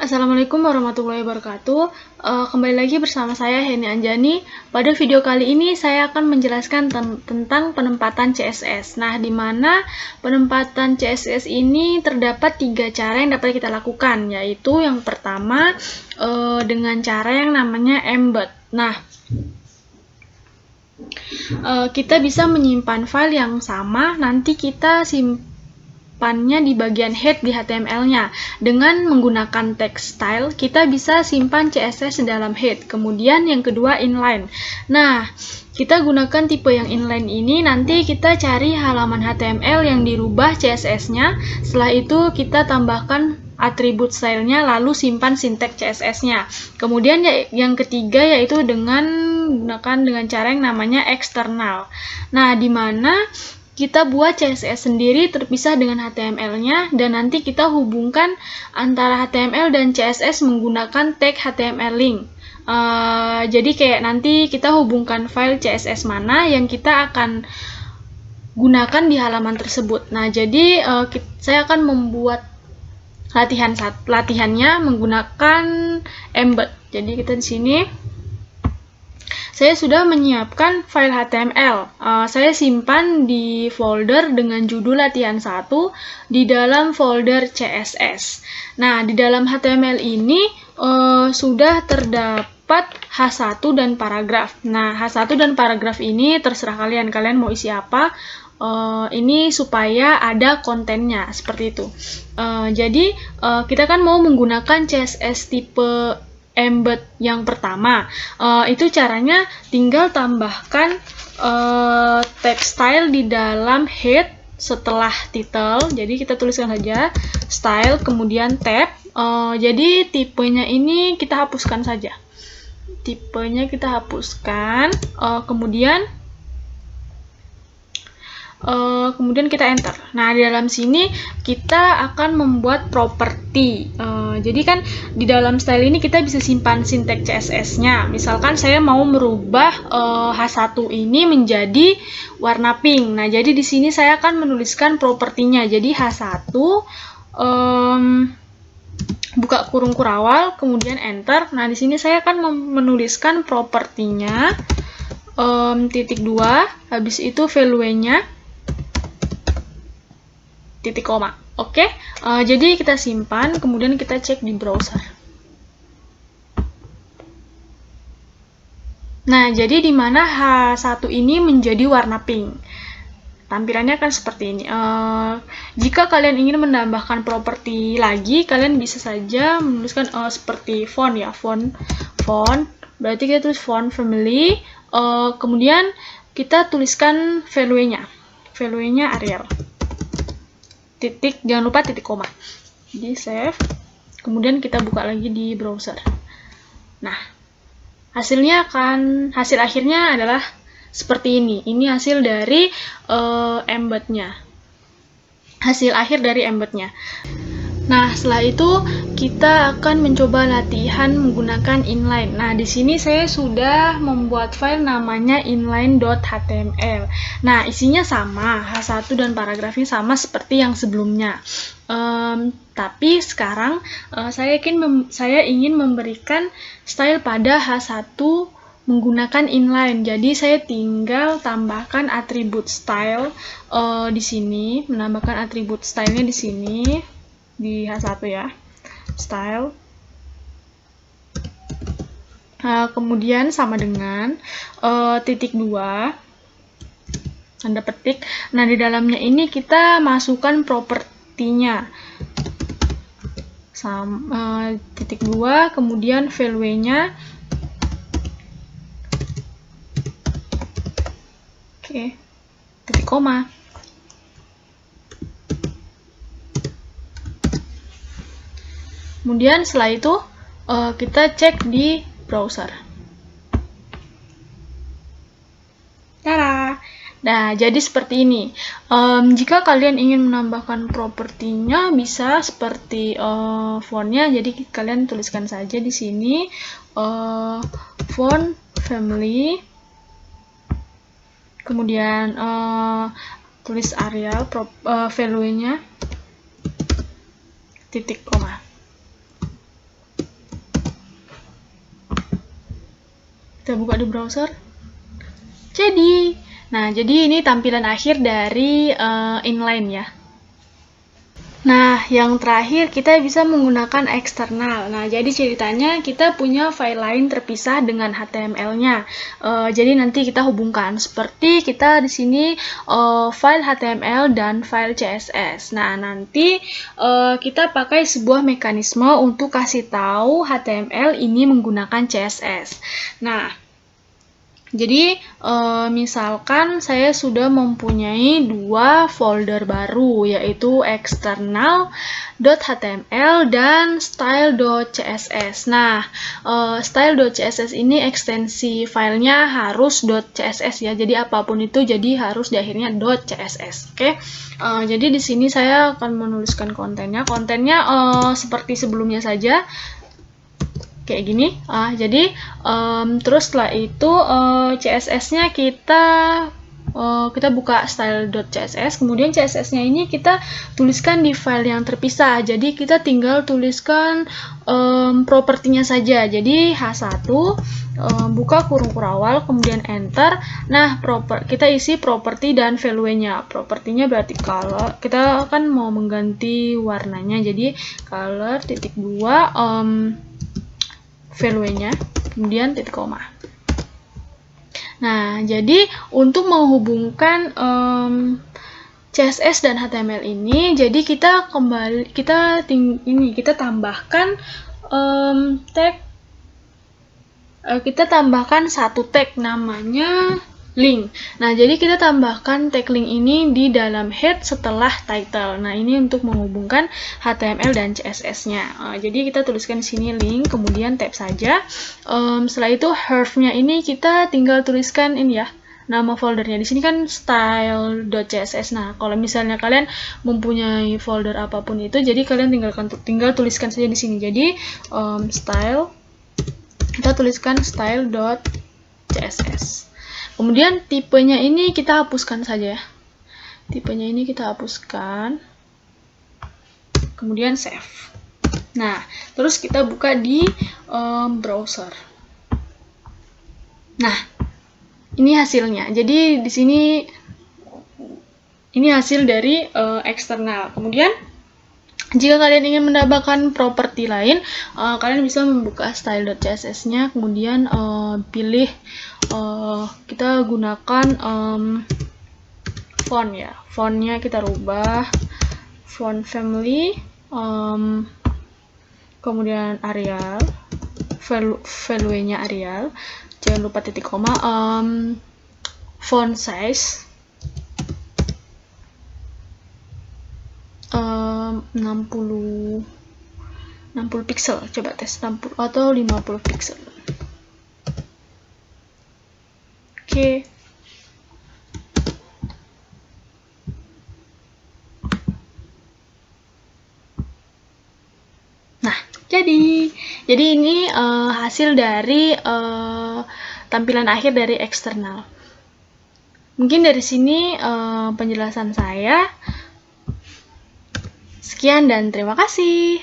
Assalamualaikum warahmatullahi wabarakatuh. Kembali lagi bersama saya Heni Anjani. Pada video kali ini saya akan menjelaskan tentang penempatan CSS. Nah, di mana penempatan CSS ini terdapat 3 cara yang dapat kita lakukan, yaitu yang pertama dengan cara yang namanya embed. Nah, kita bisa menyimpan file yang sama, nanti kita simpannya di bagian head di HTML-nya. Dengan menggunakan text style, kita bisa simpan CSS dalam head. Kemudian yang kedua inline. Nah, kita gunakan tipe yang inline ini, nanti kita cari halaman HTML yang dirubah CSS-nya. Setelah itu kita tambahkan atribut style-nya, lalu simpan sinteks CSS-nya. Kemudian yang ketiga yaitu dengan cara yang namanya eksternal. Nah, di mana kita buat CSS sendiri terpisah dengan HTML-nya, dan nanti kita hubungkan antara HTML dan CSS menggunakan tag HTML link. Jadi kayak nanti kita hubungkan file CSS mana yang kita akan gunakan di halaman tersebut. Nah, jadi saya akan membuat latihannya menggunakan embed. Jadi kita di sini saya sudah menyiapkan file HTML. Saya simpan di folder dengan judul latihan 1 di dalam folder CSS. Nah, di dalam HTML ini sudah terdapat H1 dan paragraf. Nah, H1 dan paragraf ini terserah kalian mau isi apa. Ini supaya ada kontennya, seperti itu. Jadi, kita kan mau menggunakan CSS tipe embed yang pertama. Itu caranya tinggal tambahkan text style di dalam head setelah title. Jadi kita tuliskan saja style, kemudian tab. Jadi tipenya ini kita hapuskan saja. Tipenya kita hapuskan, kemudian kita enter. Nah, di dalam sini kita akan membuat properti. Jadi kan di dalam style ini kita bisa simpan sinteks CSS-nya. Misalkan saya mau merubah H1 ini menjadi warna pink. Nah, jadi di sini saya akan menuliskan propertinya. Jadi H1 buka kurung kurawal, kemudian enter. Nah, di sini saya akan menuliskan propertinya titik 2, habis itu value-nya titik koma. Oke, jadi kita simpan, kemudian kita cek di browser. Nah, jadi di mana H1 ini menjadi warna pink. Tampilannya akan seperti ini. Jika kalian ingin menambahkan properti lagi, kalian bisa saja menuliskan seperti font ya, font. Berarti kita tulis font family. Kemudian kita tuliskan value-nya. Value-nya Arial. Jangan lupa titik koma. Jadi save, kemudian kita buka lagi di browser. Nah, hasil akhirnya adalah seperti ini. Ini hasil dari embednya. Hasil akhir dari embednya. Nah, setelah itu kita akan mencoba latihan menggunakan inline. Nah, di sini saya sudah membuat file namanya inline.html. Nah, isinya sama, H1 dan paragrafnya sama seperti yang sebelumnya. Tapi sekarang saya ingin memberikan style pada H1 menggunakan inline. Jadi saya tinggal tambahkan atribut style di sini, menambahkan atribut stylenya di sini. Di H1 ya, style, kemudian sama dengan titik 2, tanda petik. Nah, di dalamnya ini kita masukkan propertinya, titik 2, kemudian value-nya, oke, titik koma. Kemudian setelah itu kita cek di browser. Tada! Nah, jadi seperti ini. Jika kalian ingin menambahkan propertinya, bisa seperti fontnya. Jadi kalian tuliskan saja di sini font family, kemudian tulis Arial, value-nya titik koma. Kita buka di browser. Jadi, ini tampilan akhir dari inline ya. Nah, yang terakhir kita bisa menggunakan eksternal. Nah, jadi ceritanya kita punya file lain terpisah dengan HTML-nya. Jadi nanti kita hubungkan seperti kita di sini file HTML dan file CSS. Nah, nanti kita pakai sebuah mekanisme untuk kasih tahu HTML ini menggunakan CSS. Nah, jadi, misalkan saya sudah mempunyai dua folder baru, yaitu external.html dan style.css. Nah, style.css ini ekstensi filenya harus .css ya, jadi apapun itu jadi harus di akhirnya .css. Oke, jadi di sini saya akan menuliskan kontennya. Kontennya seperti sebelumnya saja. Kayak gini, jadi terus setelah itu CSS-nya kita buka style.css, kemudian CSS-nya ini kita tuliskan di file yang terpisah. Jadi kita tinggal tuliskan propertinya saja. Jadi H1 buka kurung kurawal, kemudian enter. Nah, kita isi properti dan value-nya. Propertinya berarti color. Kita kan mau mengganti warnanya, jadi color titik 2 value-nya, kemudian titik koma. Nah, jadi untuk menghubungkan CSS dan HTML ini, jadi kita tambahkan tag, kita tambahkan satu tag namanya link. Nah, jadi kita tambahkan tag link ini di dalam head setelah title. Nah, ini untuk menghubungkan HTML dan CSS-nya. Jadi kita tuliskan di sini link, kemudian tab saja. Setelah itu href-nya ini kita tinggal tuliskan ini ya, nama foldernya. Di sini kan style.css. Nah, kalau misalnya kalian mempunyai folder apapun itu, jadi kalian tinggal tuliskan saja di sini. Jadi style, kita tuliskan style.css. Kemudian tipenya ini kita hapuskan saja. Tipenya ini kita hapuskan. Kemudian save. Nah, terus kita buka di browser. Nah, ini hasilnya. Jadi di sini ini hasil dari eksternal. Kemudian jika kalian ingin menambahkan properti lain, kalian bisa membuka style.css-nya, kemudian pilih, kita gunakan font ya. Fontnya kita rubah, font family, kemudian Arial, value-nya Arial, jangan lupa titik koma, font size 60 pixel, coba tes 60 atau 50 pixel. Oke. Nah, jadi ini hasil dari tampilan akhir dari eksternal. Mungkin dari sini penjelasan saya. Sekian dan terima kasih.